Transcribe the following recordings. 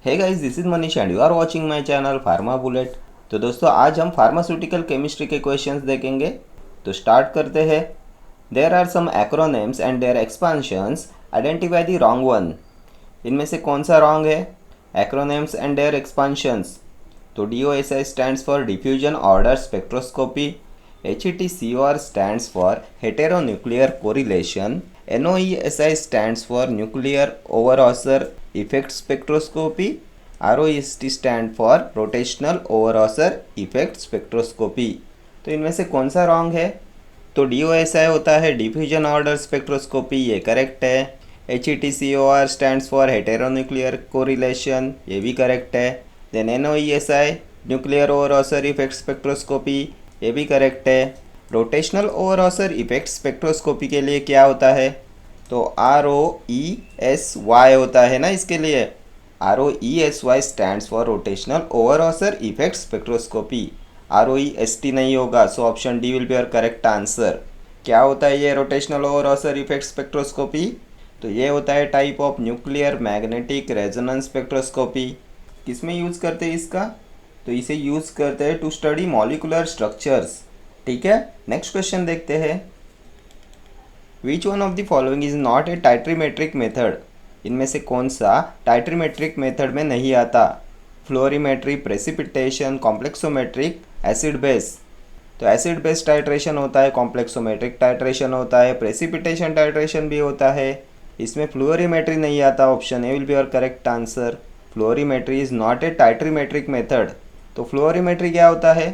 Hey guys, this is Manish and you are watching my channel Pharma Bullet. तो दोस्तों, आज हम फार्मास्यूटिकल केमिस्ट्री के क्वेश्चंस देखेंगे। तो स्टार्ट करते हैं। There are some acronyms and their expansions, identify the wrong one. इनमें से कौन सा रॉन्ग है? Acronyms and their expansions. तो DOSI stands for diffusion order spectroscopy, HETCOR stands for heteronuclear correlation, NOESI stands for nuclear Overhauser effect spectroscopy, ROEST stand for rotational Overhauser effect spectroscopy. तो इनमें से कौन सा रॉन्ग है? तो DOSI होता है डिफ्यूजन ऑर्डर स्पेक्ट्रोस्कोपी, ये करेक्ट है। HETCOR stands for heteronuclear correlation, ये भी करेक्ट है। Then NOESI nuclear Overhauser effect spectroscopy, ये भी करेक्ट है। रोटेशनल ओवरऑसर इफेक्ट स्पेक्ट्रोस्कोपी के लिए क्या होता है? तो ROESY होता है ना इसके लिए। ROESY stands for rotational Overhauser effect spectroscopy, ROEST नहीं होगा। So option D will be your correct answer. क्या होता है ये रोटेशनल ओवरऑसर इफेक्ट स्पेक्ट्रोस्कोपी? तो ये होता है type of nuclear magnetic resonance spectroscopy. किस में यूज़ करते हैं इसका? तो इसे यूज़ करते हैं टू स्टडी मॉलिकुलर स्ट्रक्चर्स। ठीक है, नेक्स्ट क्वेश्चन देखते हैं। Which one of the following is not a titrimetric method? इनमें से कौन सा टाइट्रीमेट्रिक मेथड में नहीं आता? Fluorimetry, precipitation, complexometric, acid base. तो एसिड बेस टाइट्रेशन होता है, कॉम्प्लेक्सोमेट्रिक टाइट्रेशन होता है, प्रेसिपिटेशन टाइट्रेशन भी होता है। इसमें फ्लोरीमेट्री नहीं आता। Option A will be your correct answer. Fluorimetry is not a titrimetric method. तो फ्लोरीमेट्री क्या होता है?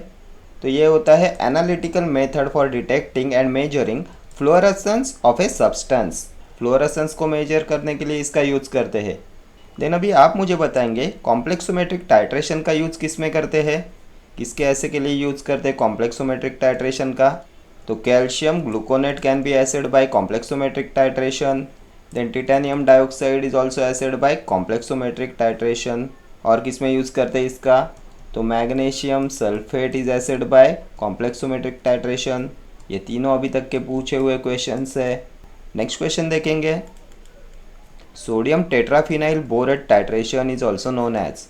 तो ये होता है analytical method for detecting and measuring fluorescence of a substance. Fluorescence को मेजर करने के लिए इसका यूज़ करते हैं। देन अभी आप मुझे बताएंगे कॉम्प्लेक्सोमेट्रिक टाइट्रेशन का यूज़ किस में करते हैं, किसके ऐसे के लिए यूज़ करते हैं कॉम्प्लेक्सोमेट्रिक टाइट्रेशन का? तो calcium gluconate can be assayed by complexometric titration. Then titanium dioxide is also assayed by complexometric titration. और किस में यूज़ करते हैं इसका? तो magnesium sulphate is assayed by complexometric titration. ये तीनों अभी तक के पूछे हुए क्वेश्चंस है। नेक्स्ट क्वेश्चन देखेंगे। Sodium tetraphenyl borate titration is also known as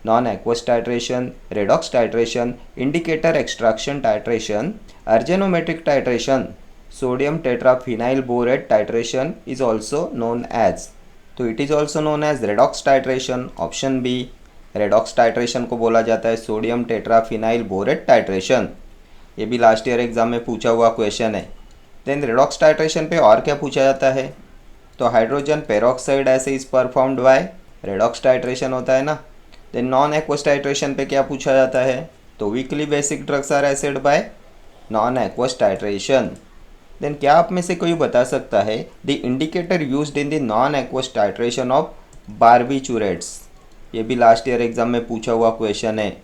non aqueous titration, redox titration, indicator extraction titration, argentometric titration. Sodium tetraphenyl borate titration is also known as, तो it is also known as redox titration. Option B, redox titration को बोला जाता है sodium tetraphenyl borate titration. ये भी last year exam में पूछा हुआ क्वेश्चन है। देन रेडॉक्स टाइट्रेशन पे और क्या पूछा जाता है? तो हाइड्रोजन पेरोक्साइड ऐसे is performed by redox titration होता है ना। देन नॉन एक्वस टाइट्रेशन पे क्या पूछा जाता है? तो weakly basic drugs are assayed by non aqueous titration. Then क्या आप में से कोई बता सकता है the indicator used in the non aqueous titration of barbiturates? ये भी लास्ट ईयर एग्जाम में पूछा हुआ क्वेश्चन है।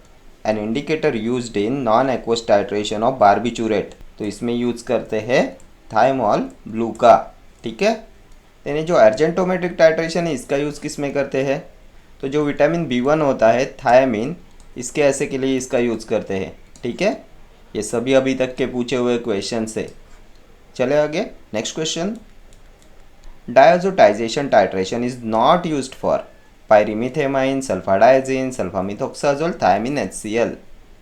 An indicator used in non aqueous titration of barbiturate, तो इसमें यूज़ करते हैं थाइमोल ब्लू का। ठीक है, यानी जो अर्जेंटोमेट्रिक टाइट्रेशन है इसका यूज़ किस में करते हैं? तो जो विटामिन B1 होता है थायमिन, इसके ऐसे के लिए इसका यूज़ करते हैं। ठीक है, ये सभी अभी तक के पूछे हुए क्वेश्चन से। चले आगे, next question. Diazotization titration is not used for pyrimethamine, sulfadiazine, sulfamethoxazole, thiamine HCl।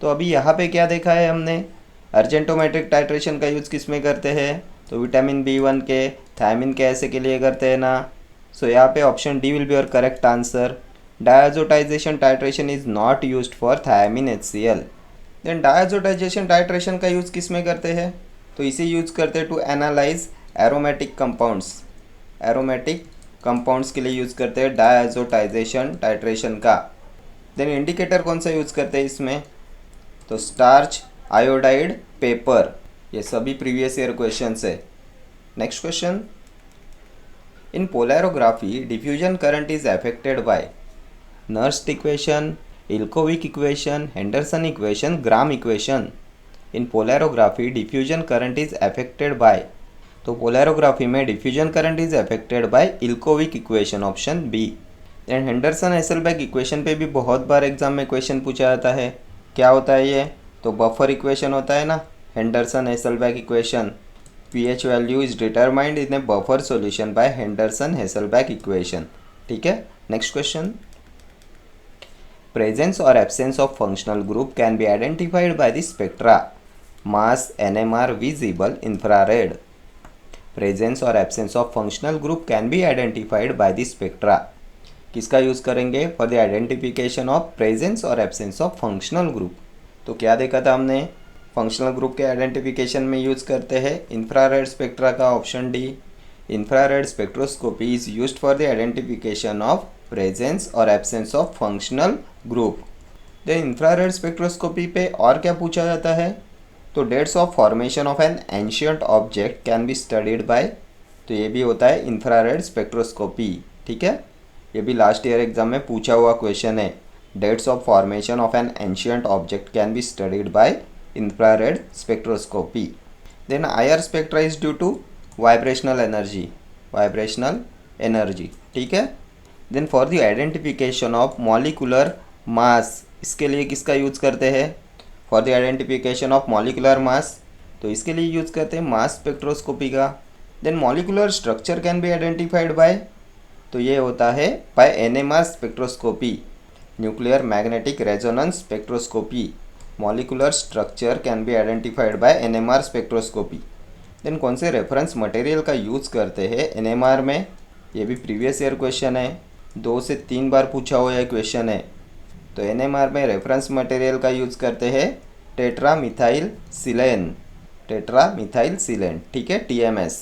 तो अभी यहाँ पे क्या देखा है हमने? अर्जेंटोमेट्रिक टाइट्रेशन का यूज़ किस में करते हैं? तो विटामिन B1 के, थायमिन के ऐसे के लिए करते हैं ना। सो यहाँ पे option D will be your correct answer. Diazotisation titration is not used for thiamine HCl। Then diazotisation titration का यूज़ किस में करते हैं? तो इसे यूज़ करते हैं to analyse aromatic compounds. Aromatic compounds के लिए यूज़ करते हैं डायजोटाइजेशन टाइट्रेशन का। देन इंडिकेटर कौन सा यूज़ करते हैं इसमें? तो स्टार्च, आयोडाइड, पेपर। ये सभी प्रीवियस ईयर क्वेश्चन है। Next question. In polarography diffusion current is affected by Nernst equation, Ilkovic equation, Henderson equation, gram equation. In polarography diffusion current is affected by, तो polarography में diffusion current is affected by Ilkovic equation, option B. And Henderson Hasselbalch equation पे भी बहुत बार exam में question पूछा जाता है। क्या होता है ये? तो बफर इक्वेशन होता है ना, Henderson Hasselbalch equation. pH value is determined in a buffer solution by Henderson Hasselbalch equation. ठीक है, next question. Presence or absence of functional group can be identified by the spectra mass, NMR, visible, infrared. Presence or absence of functional group can be identified by the spectra. किसका use करेंगे for the identification of presence और absence of functional group? तो क्या देखा था हमने, functional group के identification में यूज़ करते हैं इंफ्रारेड स्पेक्ट्रा का, option D. Infrared spectroscopy is used for the identification of presence और absence of functional group. The infrared spectroscopy पे और क्या पूछा जाता है, तो dates of formation of an ancient object can be studied by, तो ये भी होता है इंफ्रारेड स्पेक्ट्रोस्कोपी। ठीक है, ये भी लास्ट ईयर एग्जाम में पूछा हुआ क्वेश्चन है। Dates of formation of an ancient object can be studied by infrared spectroscopy. Then IR spectra is due to vibrational energy. ठीक है, then for the identification of molecular mass, इसके लिए किसका use करते हैं, for the identification of molecular mass, तो इसके लिए यूज़ करते हैं मास स्पेक्ट्रोस्कोपी का। Then molecular structure can be identified by, तो ये होता है by NMR spectroscopy, nuclear magnetic resonance spectroscopy. Molecular structure can be identified by NMR spectroscopy. Then कौन से रेफरेंस मटेरियल का यूज़ करते हैं एनएमआर में, ये भी प्रीवियस ईयर क्वेश्चन है, 2 से 3 बार पूछा हुआ यह क्वेश्चन है। तो एनएमआर में रेफरेंस मटेरियल का यूज़ करते हैं टेट्रामिथाइल सिलेन, ठीक है, TMS।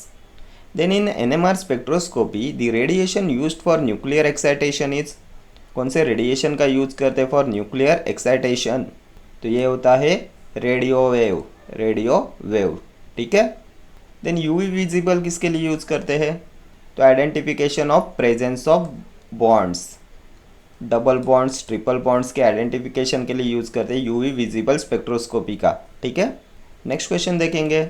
Then in NMR spectroscopy the radiation used for nuclear excitation is, कौन से रेडिएशन का यूज़ करते हैं फॉर न्यूक्लियर एक्साइटेशन, तो ये होता है रेडियो वेव। ठीक है, देन यूवी विजिबल किसके लिए यूज़ करते हैं, तो identification of presence of bonds, double bonds, triple bonds के आइडेंटिफिकेशन के लिए यूज़ करते हैं यूवी विजिबल स्पेक्ट्रोस्कोपी का। ठीक है, नेक्स्ट क्वेश्चन देखेंगे।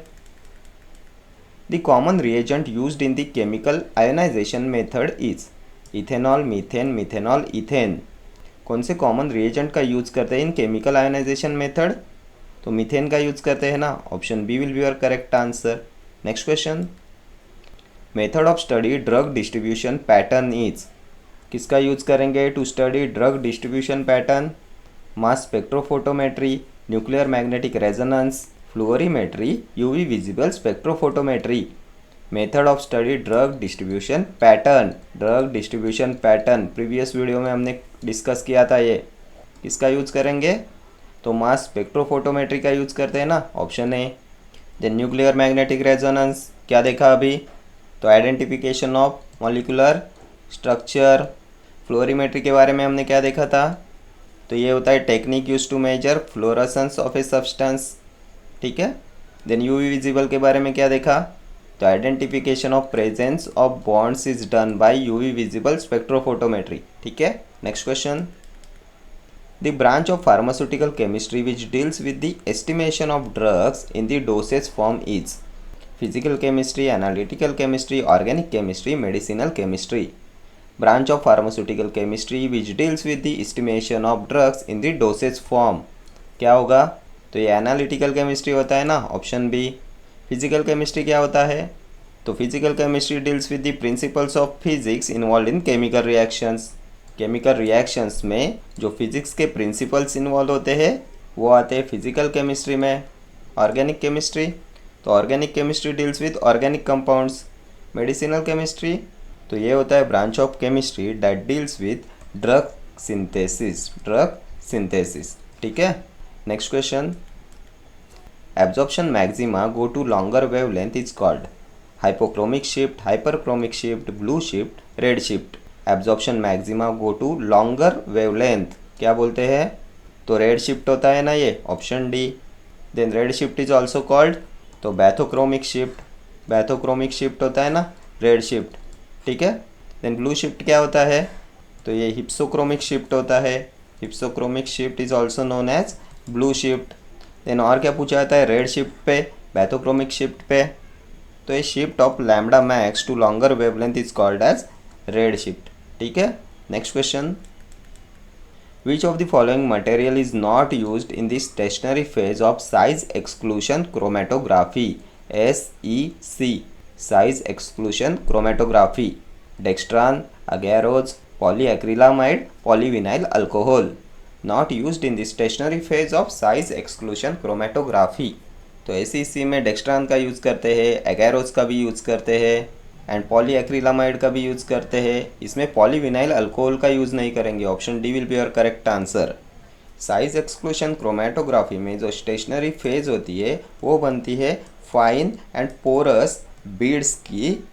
The common reagent used in the chemical ionisation method is ethanol, methanol, ethane. कौन से कॉमन रिएजेंट का यूज़ करते हैं इन केमिकल आयोनाइजेशन मेथड, तो मीथेन का यूज़ करते हैं ना, option B will be your correct answer. Next question, method of study drug distribution pattern is, किसका यूज़ करेंगे to study drug distribution pattern, mass spectrophotometry, nuclear magnetic resonance, fluorimetry, UV visible spectrophotometry. Method of study drug distribution pattern previous video में हमने discuss किया था, ये किसका use करेंगे, तो मास स्पेक्ट्रोफोटोमेट्री का यूज़ करते हैं ना, option A. Then nuclear magnetic resonance क्या देखा अभी, तो identification of molecular structure. Fluorimetry के बारे में हमने क्या देखा था, तो ये होता है technique use to measure fluorescence of a substance. ठीक है, देन यूवी विजिबल के बारे में क्या देखा, तो identification of presence of bonds is done by UV visible spectrophotometry. ठीक है, next question, the branch of pharmaceutical chemistry which deals with the estimation of drugs in the dosage form is physical chemistry, analytical chemistry, organic chemistry, medicinal chemistry. Branch of pharmaceutical chemistry which deals with the estimation of drugs in the dosage form, क्या होगा, तो ये analytical chemistry होता है ना, option B. Physical chemistry क्या होता है, तो physical chemistry deals with the principles of physics involve in chemical reactions. Chemical reactions में जो फिजिक्स के प्रिंसिपल्स इन्वॉल्व होते हैं वो आते हैं फिजिकल केमिस्ट्री में। ऑर्गेनिक केमिस्ट्री, तो organic chemistry deals with organic compounds. Medicinal chemistry, तो ये होता है branch of chemistry that deals with drug synthesis. ठीक है, next question, absorption maxima go to longer wavelength is called hypochromic shift, hyperchromic shift, blue shift, red shift. Absorption maxima go to longer wavelength क्या बोलते हैं, तो red shift होता है ना ये, option D. Then red shift is also called, तो bathochromic shift होता है ना, रेड शिफ्ट। ठीक है, देन ब्लू शिफ्ट क्या होता है, तो ये हिप्सोक्रोमिक शिफ्ट होता है, hypsochromic shift is also known as blue shift. Then और क्या पूछा जाता है रेड शिफ्ट पे, बैथोक्रोमिक शिफ्ट पे, तो ये shift of lambda max to longer wavelength is called as red shift. ठीक है, next question, which of the following material is not used in the stationary phase of size exclusion chromatography, SEC size exclusion chromatography. Dextran, agarose, polyacrylamide, polyvinyl alcohol. Not used in the stationary phase of size exclusion chromatography. तो SEC में dextran का use करते हैं, एगैरोस का भी use करते हैं and polyacrylamide का भी यूज़ करते हैं। इसमें पॉलीविनाइल अल्कोहल का यूज़ नहीं करेंगे। Option D will be your correct answer. Size exclusion chromatography में जो स्टेशनरी फेज होती है वो बनती है फाइन एंड पोरस बीड्स की,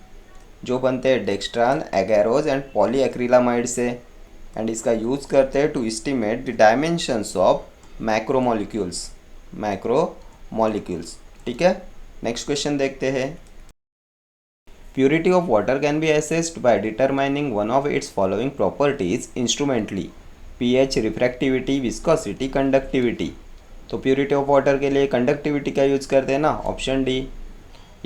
जो बनते हैं डेक्स्ट्रान, एगैरोस एंड पॉलीएक्रिलामाइड से, एंड इसका यूज़ करते हैं to estimate the dimensions of macromolecules. ठीक है, नेक्स्ट क्वेश्चन देखते हैं। Purity of water can be assessed by determining one of its following properties instrumentally, pH, refractivity, viscosity, conductivity. तो purity of water के लिए कंडक्टिविटी का यूज़ करते हैं ना, ऑप्शन डी।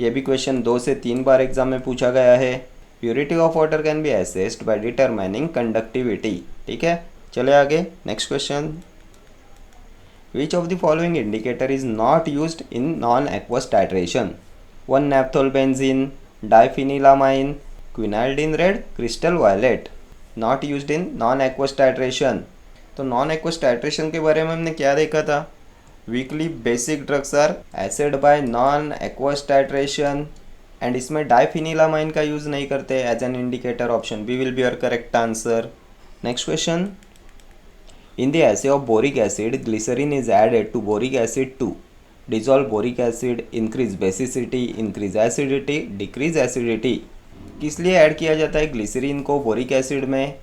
ये भी क्वेश्चन 2 से 3 बार एग्जाम में पूछा गया है। Purity of water can be assessed by determining conductivity. ठीक है, चले आगे, next question. Which of the following indicator is not used in non aqueous titration? Naphthol benzein, diphenylamine, quinaldine red, crystal violet. Not used in non aqueous titration. तो non aqueous titration के बारे में हमने क्या देखा था? Weakly basic drugs are assayed by non aqueous titration, and इसमें diphenylamine का यूज़ नहीं करते as an indicator. Option B will be your correct answer. Next question. In the assay of boric acid, glycerin is added to boric acid to dissolve boric acid, increase basicity, increase acidity, decrease acidity. किस लिए add किया जाता है glycerine को boric acid में?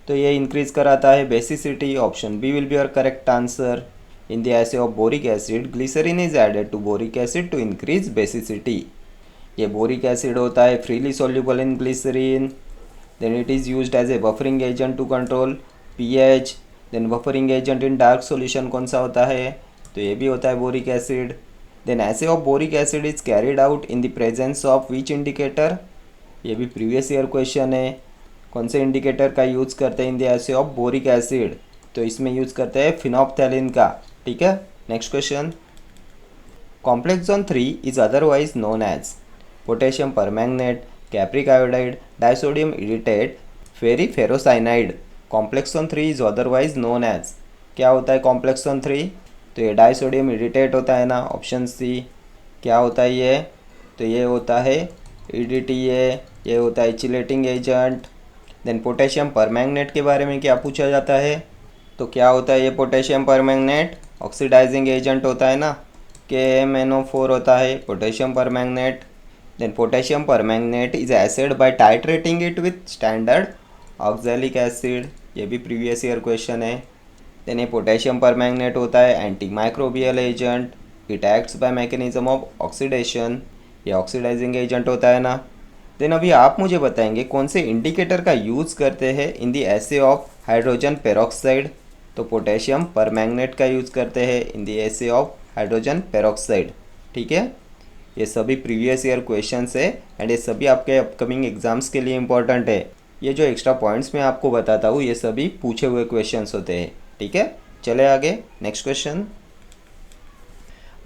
तो ये increase कराता है basicity. Option B will be your correct answer. In the assay of boric acid, glycerin is added to boric acid to increase basicity. ये बोरिक एसिड होता है freely soluble in glycerin, then it is used as a buffering agent to control pH। Then buffering agent in dark solution कौन सा होता है? तो ये भी होता है boric acid. Then assay of boric acid is carried out in the presence of which indicator? ये भी प्रीवियस ईयर क्वेश्चन है। कौन से इंडिकेटर का यूज़ करते हैं in the assay of boric acid? तो इसमें यूज़ करते हैं फिनोप्थैलिन का। ठीक है, next question. Complexone 3 is otherwise known as potassium permanganate, cupric iodide, disodium edetate, ferriferrocyanide. Complexone 3 is otherwise known as, क्या होता है कॉम्प्लेक्स जोन 3? तो ये डाइसोडियम इरिटेट होता है ना, ऑप्शन सी। क्या होता है ये? तो ये होता है EDTA, ये होता है chelating agent. Then potassium permanganate के बारे में क्या पूछा जाता है? तो क्या होता है ये पोटेशियम परमैंगनेट? ऑक्सीडाइजिंग एजेंट होता है ना, KMnO4 होता है potassium permanganate. Then potassium permanganate is assayed by titrating it with standard oxalic acid. ये भी प्रीवियस ईयर क्वेश्चन है। देन ये पोटेशियम परमैंगनेट होता है anti microbial agent, it acts by mechanism of oxidation. ये ऑक्सीडाइजिंग एजेंट होता है ना। देन अभी आप मुझे बताएंगे कौन से इंडिकेटर का यूज़ करते हैं in the assay of hydrogen peroxide? तो पोटेशियम परमैंगनेट का यूज़ करते हैं in the assay of hydrogen peroxide. ठीक है, ये सभी प्रीवियस ईयर क्वेश्चंस है एंड ये सभी आपके अपकमिंग एग्जाम्स के लिए इम्पोर्टेंट है। ये जो एक्स्ट्रा पॉइंट्स मैं आपको बताता हूँ ये सभी पूछे हुए क्वेश्चंस होते हैं। ठीक है, चले आगे, next question.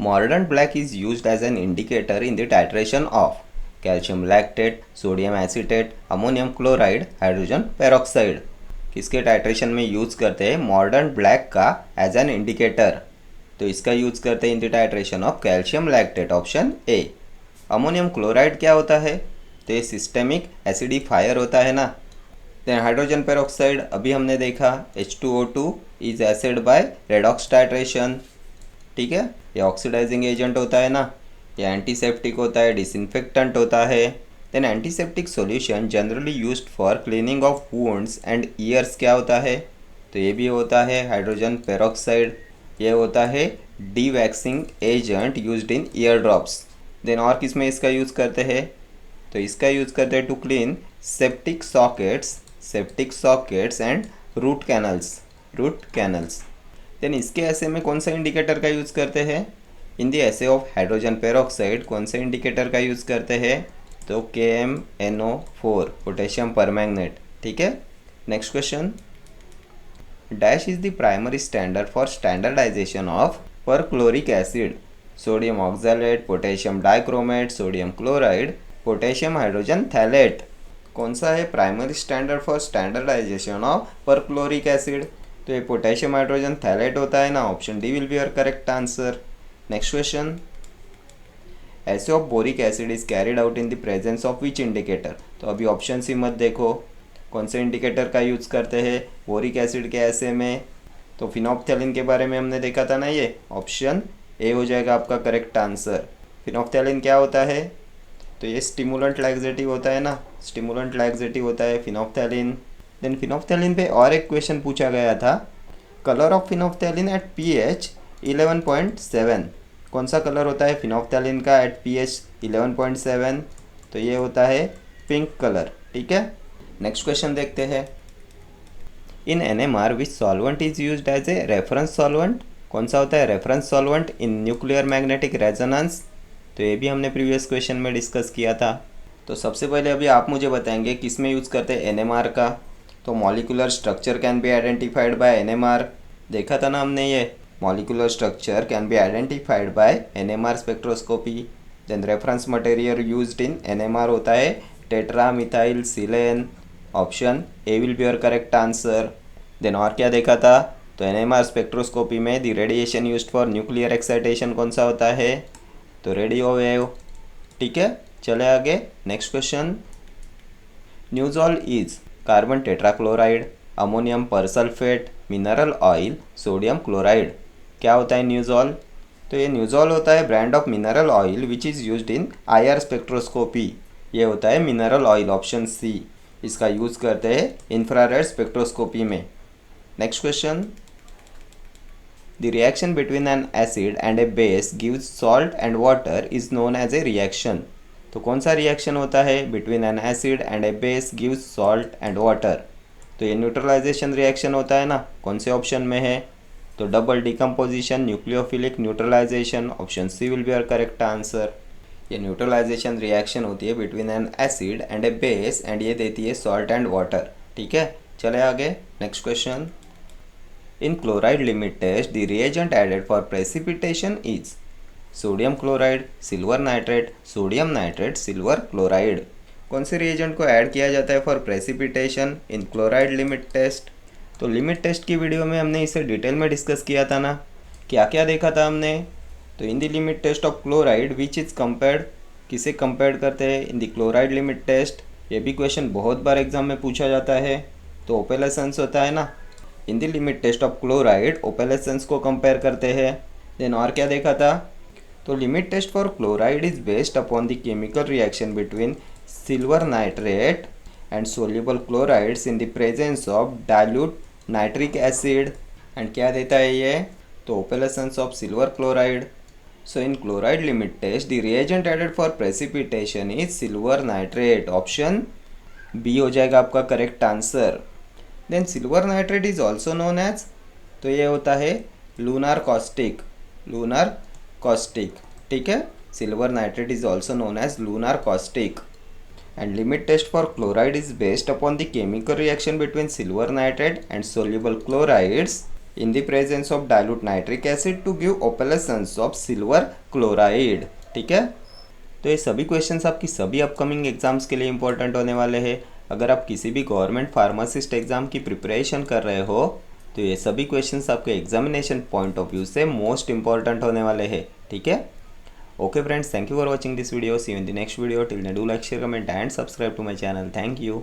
Mordant black is used as an indicator in the titration of calcium lactate, sodium acetate, ammonium chloride, hydrogen peroxide. किसके टाइट्रेशन में यूज़ करते हैं मॉर्डर्न ब्लैक का एज एन इंडिकेटर? तो इसका यूज़ करते हैं in the titration of calcium lactate, option A. Ammonium chloride क्या होता है? तो ये सिस्टेमिक एसिडिफायर होता है ना। देन हाइड्रोजन पेरोक्साइड अभी हमने देखा H2O2 is assayed bye redox titration. ठीक है, ये ऑक्सीडाइजिंग एजेंट होता है ना, ये एंटीसेप्टिक होता है, डिसइंफेक्टेंट होता है। Then antiseptic solution generally used for cleaning of wounds and ears क्या होता है? तो ये भी होता है हाइड्रोजन पेरोक्साइड। ये होता है dewaxing agent used in ear drops. Then और किस में इसका यूज़ करते हैं? तो इसका यूज़ करते हैं to clean septic sockets and root canals. Then इसके ऐसे में कौन सा इंडिकेटर का यूज़ करते हैं? In the assay of hydrogen peroxide कौन से इंडिकेटर का यूज़ करते हैं? तो KMnO4 पोटेशियम परमैंगनेट। ठीक है, next question. Dash is the primary standard for standardisation of perchloric acid, sodium oxalate, potassium dichromate, sodium chloride, potassium hydrogen phthalate. कौन सा है primary standard for standardisation of perchloric acid? तो ये potassium hydrogen phthalate होता है ना, option D will be your correct answer. Next question, assay of boric acid is carried out in the presence of which indicator. तो अभी option C मत देखो, कौन से इंडिकेटर का यूज़ करते हैं बोरिक एसिड के ऐसे में, तो फिनोप्थेलिन के बारे में हमने देखा था ना, ये ऑप्शन ए हो जाएगा आपका करेक्ट आंसर। फिनोप्थेलिन क्या होता है, तो ये स्टिमुलेंट लैक्सेटिव होता है ना, स्टिमुलेंट लैक्सेटिव होता है फिनोप्थेलिन। देन फिनोप्थेलिन पे और एक क्वेश्चन पूछा गया था, कलर ऑफ फिनोप्थेलिन एट pH 11.7, कौन सा कलर होता है फिनोप्थेलिन का एट pH 11.7, तो ये होता है पिंक कलर, ठीक है। नेक्स्ट क्वेश्चन देखते हैं, in NMR which solvent is used as a reference solvent, कौन सा होता है reference solvent in nuclear magnetic resonance, तो ये भी हमने प्रीवियस क्वेश्चन में डिस्कस किया था। तो सबसे पहले अभी आप मुझे बताएंगे किस में यूज़ करते हैं NMR का, तो molecular structure can be identified by NMR, देखा था ना हमने ये, molecular structure can be identified by NMR spectroscopy. Then reference material used in NMR होता है tetra methyl silane, option A will be your correct answer. Then और क्या देखा था, तो NMR स्पेक्ट्रोस्कोपी में the radiation used for nuclear excitation कौन सा होता है, तो रेडियो वेव, ठीक है। चले आगे, next question, Nujol is carbon tetrachloride, ammonium persulphate, mineral oil, sodium chloride, क्या होता है न्यूज़ॉल, तो ये न्यूज़ॉल होता है brand of mineral oil which is used in IR spectroscopy, ये होता है मिनरल ऑयल, ऑप्शन सी, इसका यूज़ करते हैं इंफ्रारेड स्पेक्ट्रोस्कोपी में। Next question, The reaction between an acid and a base gives salt and water is known as a reaction, तो कौन सा रिएक्शन होता है between an acid and a base gives salt and water, तो ये neutralisation reaction होता है ना, कौन से ऑप्शन में है, तो double decomposition nucleophilic neutralisation, option C will be your correct answer. ये न्यूट्रलाइजेशन रिएक्शन होती है between an acid and a base and ये देती है सॉल्ट एंड वाटर, ठीक है। चले आगे, next question, in chloride limit test the reagent added for precipitation is sodium chloride, silver nitrate, sodium nitrate, silver chloride, कौन से रिएजेंट को ऐड किया जाता है for precipitation in chloride limit test, तो लिमिट टेस्ट की वीडियो में हमने इसे डिटेल में डिस्कस किया था ना, क्या क्या देखा था हमने, तो in the limit test of chloride which is compared, किसे कंपेयर करते हैं in the chloride limit test, ये भी क्वेश्चन बहुत बार एग्जाम में पूछा जाता है, तो ओपेलेसेंस होता है ना, in the limit test of chloride opalescence को कंपेयर करते हैं। देन और क्या देखा था, तो limit test for chloride is based upon the chemical reaction between silver nitrate and soluble chlorides in the presence of dilute nitric acid, and क्या देता है ये, तो opalescence of silver chloride. So in chloride limit test the reagent added for precipitation is silver nitrate, option B हो जाएगा आपका correct answer. Then silver nitrate is also known as, तो ये होता है लूनार कॉस्टिक, लूनार कॉस्टिक, ठीक है, silver nitrate is also known as lunar caustic. And limit test for chloride is based upon the chemical reaction between silver nitrate and soluble chlorides in the presence of dilute nitric acid to give opalescence of silver chloride, ठीक है। तो ये सभी questions आपकी सभी upcoming exams के लिए important होने वाले हैं। अगर आप किसी भी गवर्नमेंट फार्मासिस्ट एग्ज़ाम की प्रिपरेशन कर रहे हो तो ये सभी क्वेश्चंस आपके एग्जामिनेशन पॉइंट ऑफ व्यू से मोस्ट इंपॉर्टेंट होने वाले हैं, ठीक है। Okay friends, thank you for watching this video, see you in the next video, till then do like share comment and subscribe to my channel, thank you.